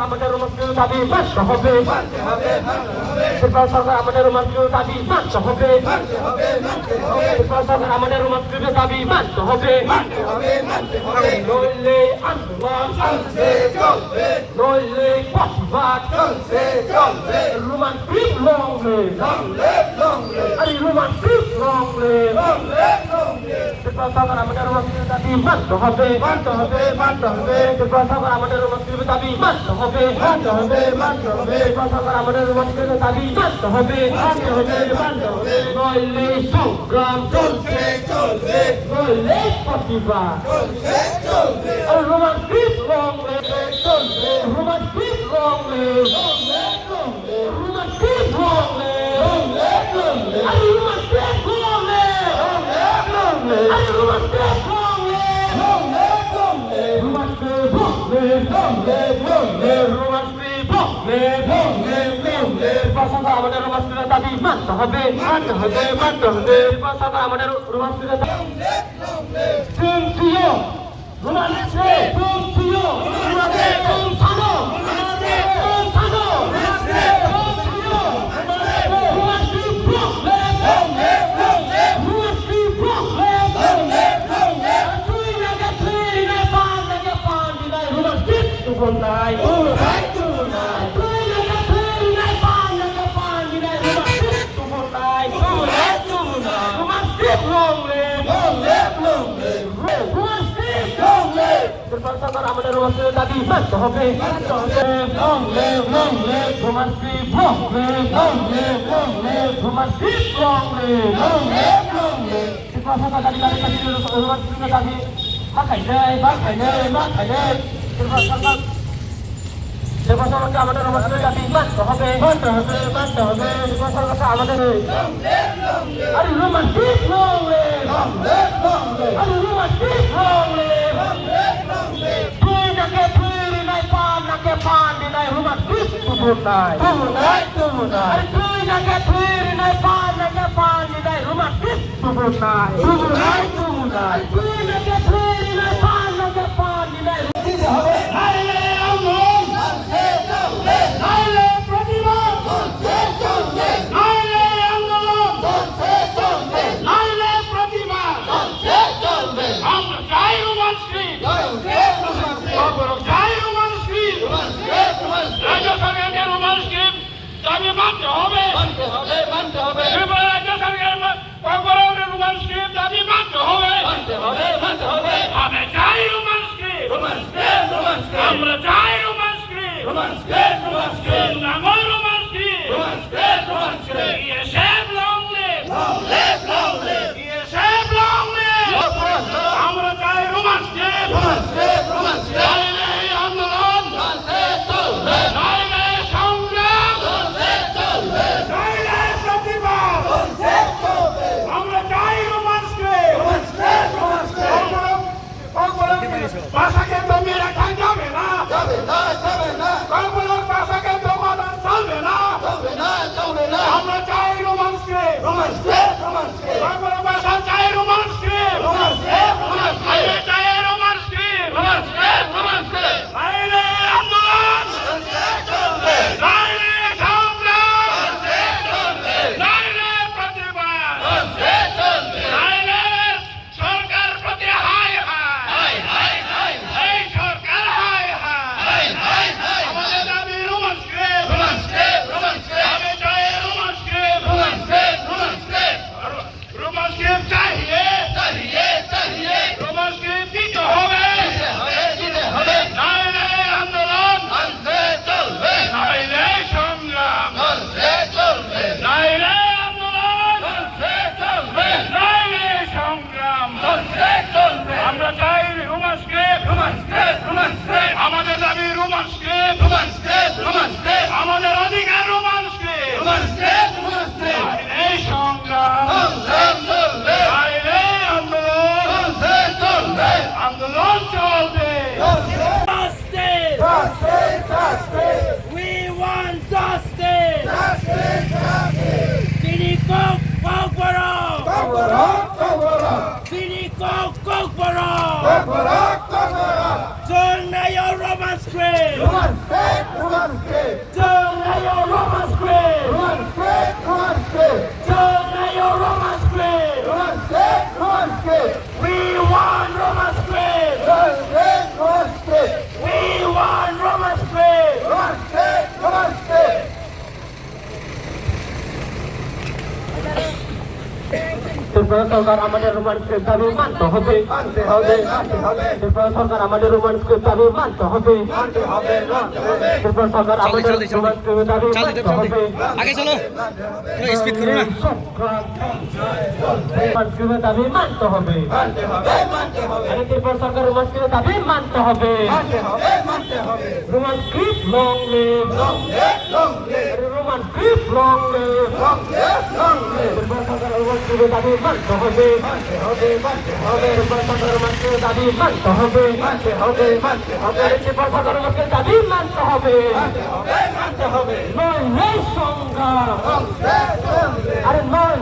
আমাদের মুসলিম দাবি মানতে হবে, সরকার আমাদের মুসলিম দাবি মানতে হবে, সরকার আমাদের মুসলিম দাবি মানতে হবে, নইলে আন্দোলন নইলে প্রতিবাদ রোমান্টিক লংলে আরে রোমান্টিক লংলে সরকার আমাদের মুসলিম দাবি মানতে হবে, সরকার আমাদের মুসলিম দাবি মানতে হবে, সরকার আমাদের মুসলিম দাবি মানতে হবে, নইলে সংগ্রাম চলবে, নইলে প্রতিবাদ আর রোমান্টিক লংলে রোমান্টিক লংলে রোমান্টিক লংলে আরে রোমান্টিক লংলে আরে রোমান্টিক আমাদের রোমান্টিক দাবি মানতে হবে, আমাদের রোমান্টিক আমাদের রোমান্টিক দাবি মানতে হবে, আমাদের রোমান্টিক দাবি মানতে হবে, আমাদের আরে রোমান্টিক লংলে আরে romantic লংলে Tumunay, tumunay, tumunay. Tuloy na gatwir na pan na kapan ni dai romantic. Tumunay, tumunay, tumunay. Tuloy na gatwir na pan na kapan ni dai. Naile amon, naile pratibha, naile andolon, naile pratibha. Amra jai romantic, jai romantic. রাজ্য সরকারকে romantic দাবি মানতে হবে, রাজ্য সরকার romantic দাবি মানতে হবে, আমরা চাই রোমান্টিক, আমরা চাই রোমান্টিক, নামল রোমান্টিক, ইয়েসেব লংলে, ইয়েসেব লংলে, আমরা চাই রোমান্টিক, আন্দোলন ভাষাকে দমিয়ে রাখা যাবে না, ভাষাকে দমানো চলবে না, আমরা চাই রোমান্সকে, ভাষা চাই রোমান্সকে, চাই রোমান্সকে, নাইলে আন্দোলন, নাইলে সংগ্রাম, নাইলে প্রতিবাদ, নাইলে সরকার প্রতি হায় হায়, এই সরকার হায় হায়, আমাদের দাবি রোমান্সকে, আমি চাই রোমান্সকে, রোমান্সকে চাহিয়ে, রোমান্সকে দিতে হবে, নাইলে আন্দোলন, নাইলে সংগ্রাম, নাইলে আন্দোলন, নাইলে সংগ্রাম, আমরা চাই রোমান্সকে, আমাদের দাবি রোমান্সকে, আমাদের অধিকার রোমান্সকে, নাইলে সংগ্রাম, নাইলে আন্দোলন, আন্দোলন চলবে। We want justice. Sini kok, Sini kok, Square! Roman Square! Roman Square! Jonayo Roman Square! Roman Square! Roman Square! Jonayo Roman Square! Roman Square! Roman Square! We want Roman Square! Roman Square! Roman Square! We want Roman Square! Roman Square! Roman Square! Tripura সরকার আমাদের Roman script দাবি মানতে হবে মানতে হবে, মানতে হবে, ত্রিপুরা সরকার আমাদের Roman script দাবি মানতে হবে মানতে হবে, মানতে হবে, ত্রিপুরা সরকার আমাদের রোমান স্ক্রিপ্ট দাবি মানতে হবে আগে চলো স্পিড করো না রোমান স্ক্রিপ্ট দাবি মানতে হবে মানতে হবে, মানতে হবে, আরে ত্রিপুরা সরকার রোমান স্ক্রিপ্ট দাবি মানতে হবে মানতে হবে, মানতে হবে। Roman script long live Long live, long live, Roman script long live long live, long live. Tripura সরকার রোমান স্ক্রিপ্ট দাবি মানতে হবে মানতে হবে, মানতে হবে, ত্রিপুরা সরকার রোমান স্ক্রিপ্ট দাবি মানতে হবে মানতে হবে, মানতে হবে, ত্রিপুরা সরকার রোমান স্ক্রিপ্ট দাবি মানতে হবে মানতে হবে, মানতে হবে। নয় সংগ্রাম Long live, long live, আরে নয়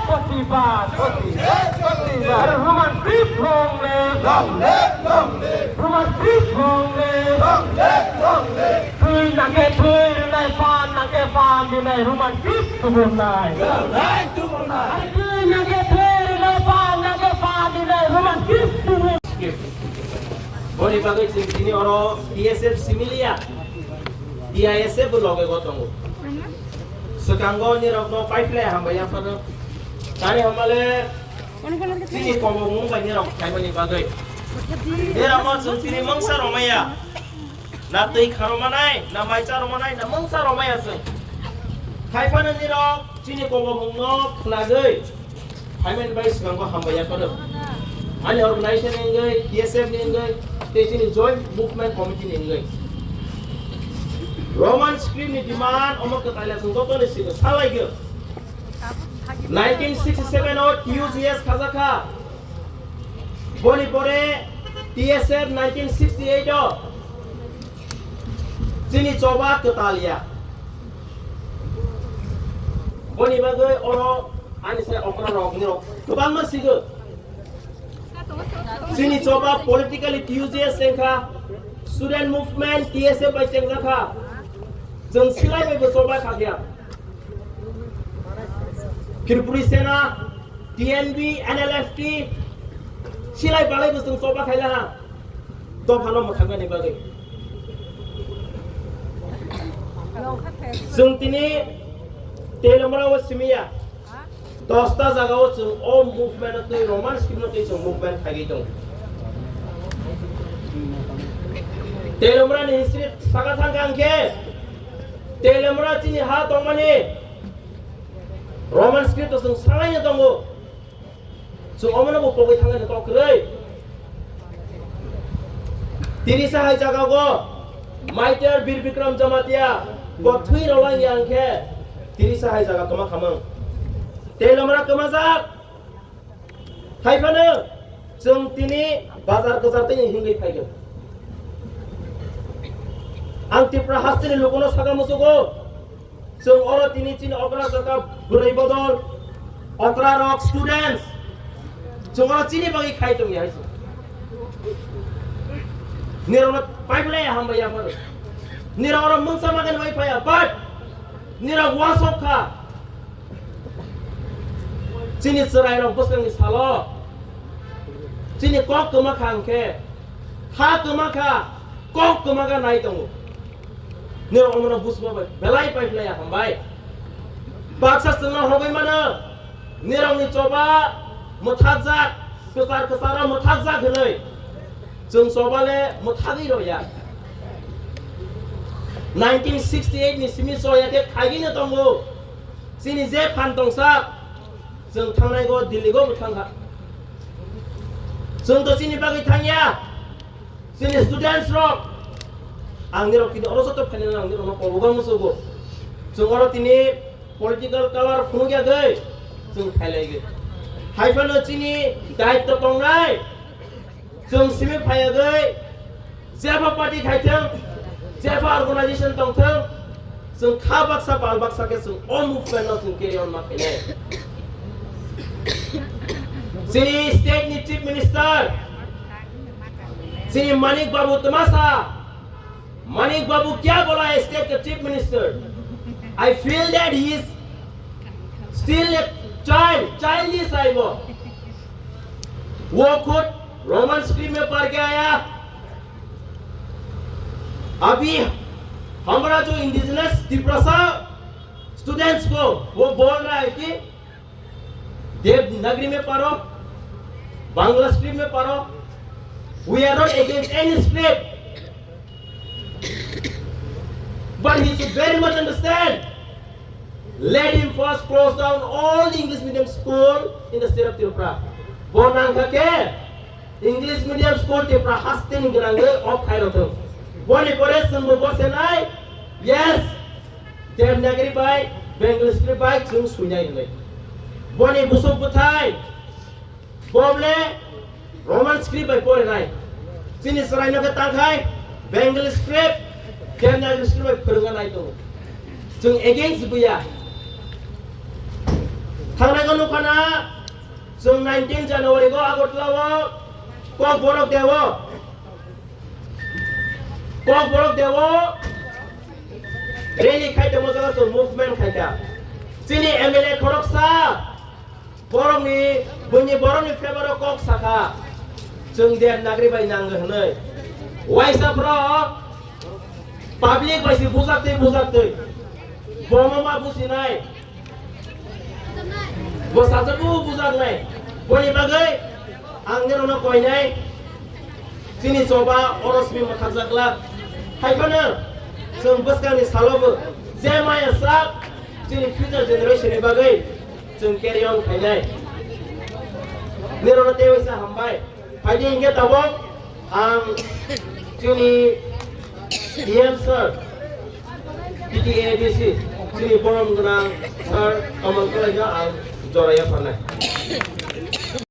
প্রতিবাদ প্রতিবাদ, প্রতিবাদ। আরে Roman script long live Long live, long live, Roman script long live long live, long live. তুই নাকে তুই নাই পান নাকে পান দিনাই রোমান স্ক্রিপ্ট তুবুর নাই Right to tonight. আরে তুই নাকে তুই নাই পান নাকে পান দিনাই রোমান স্ক্রিপ্ট তুবুর Boni bagai sini orang DSF similia, DISF loge gotongo. Sekarang ni rokno pipeline hamba yang pada, tadi hambale sini komong banyak rok kayak boni bagai. Dia ramah sini mangsa romaya, nanti karomanai, namai caromanai, na mangsa romaya sen. Kayak mana ni rok sini komong no pelajai, kayak bagai sekarang hamba yang pada. Ani organization engai, DSF ni engai, station joint movement committee ni engai. Roman script ni demand omok ketala sungko ni sih, salah ke? 1967 or QCS Kazakha, boni pore DSF 1968 or sini coba ketalia. Boni bagai orang ani saya okra rok ni rok, keban masih ke? Sini coba politically TUCS sengkha, student movement TSF by sengkha, jeng silai by coba kagya. Kirpuri Sena, TNB, NLFT, silai balai by coba kaya ha, to phano makhanga ni bagai. Jeng tini telemra was simia. Dosta jagao jeng all movement tu Roman script tu jeng movement kagi jeng. Telemra ni history sangat sangat ke. Telemra cini ha tong mani. Roman script tu jeng salahnya tonggo. Jeng omana bu pokai tangan tu kerei. Tiri sahai jagao Maiter Bir Bikram Jamatia. Got thui rolang yang ke. Tiri sahai jaga kama kamang. Telemra kemazak, hai mana? Jeng tini bazar kezar tini hinggai payah. Angti prahasti ni lokono saga musuko. Jeng orang tini cini okra jaka berai bodol, okra rock students. Jeng orang cini bagi kai tung ya. Nirona pipeline hamba ya mana? Nira orang mangsa makan wifi ya, but nira wasokha. Sini serai rong buskan ni salo, sini kok kemakang ke, ha kemaka, kok kemaka naik tunggu. Ni orang mana bus apa? Belai pipeline ya hambai. Baksa setengah hobi mana? Ni orang ni coba muthazak, kesar muthazak helai. Jeng coba le muthadi ro ya. 1968 ni simi so ya ke kagi ni tunggu. Sini je pantong sak. Jeng tangnai go Delhi go butangha. Jeng to sini bagi tanya. Sini students rock. Angni rock ini orang satu panen angni rock polugan musuh. Jeng orang ini political color funu gaya gay. Jeng khai lagi. Hai fano sini diet to tongnai. Jeng simi paya gay. Siapa parti khai teng? Siapa organization tong teng? Jeng kha baksa bal baksa ke jeng all movement no jeng carry on makanya. Sini state ni chief minister, sini Manik Babu Temasa, Manik Babu क्या बोला है state का chief minister? I feel that he is still a childish है वो खुद Roman screen में पढ़ के आया। अभी हमारा जो इंडिजिनस त्रिपुरा स्टूडेंट्स को वो बोल रहा है कि देवनागरी में पढ़ो, बांग्ला स्क्रिप्ट में पढ़ो। We are not against any script, but he should very much understand. Let him first close down all the English medium school in the state of Tripura. Bonang kake English medium school Tripura hasten gerangge of Kairotung. Boni pore sembuh bosenai. Yes, Devanagari by Bengali script by Chung Sunyai le. Boni busuk butai. Bomle Roman script by pore nai. Sini serai nak tangkai Bengali script Devanagari script by perungan nai tu. Chung against buya. Thangna kanu kana Chung 19 January ko Agotla wo kok borok dewo rally khai temo jaga so movement khaita sini MLA khorok sa borok ni favor kok saka Chung Devanagari bai nang hnoi waisa pro public bai si bujak bomama businai bo sajabu bujak nai boni bagai angger ono koinai sini soba orosmi makhajak haikana Chung baskani salobo jemaya sak sini future generation ni bagai Chung carry on khainai nirono tewisa hambai haji inge tabok ang sini DM sir PTADC sini borom genang sir amal kalaja ang joraya panai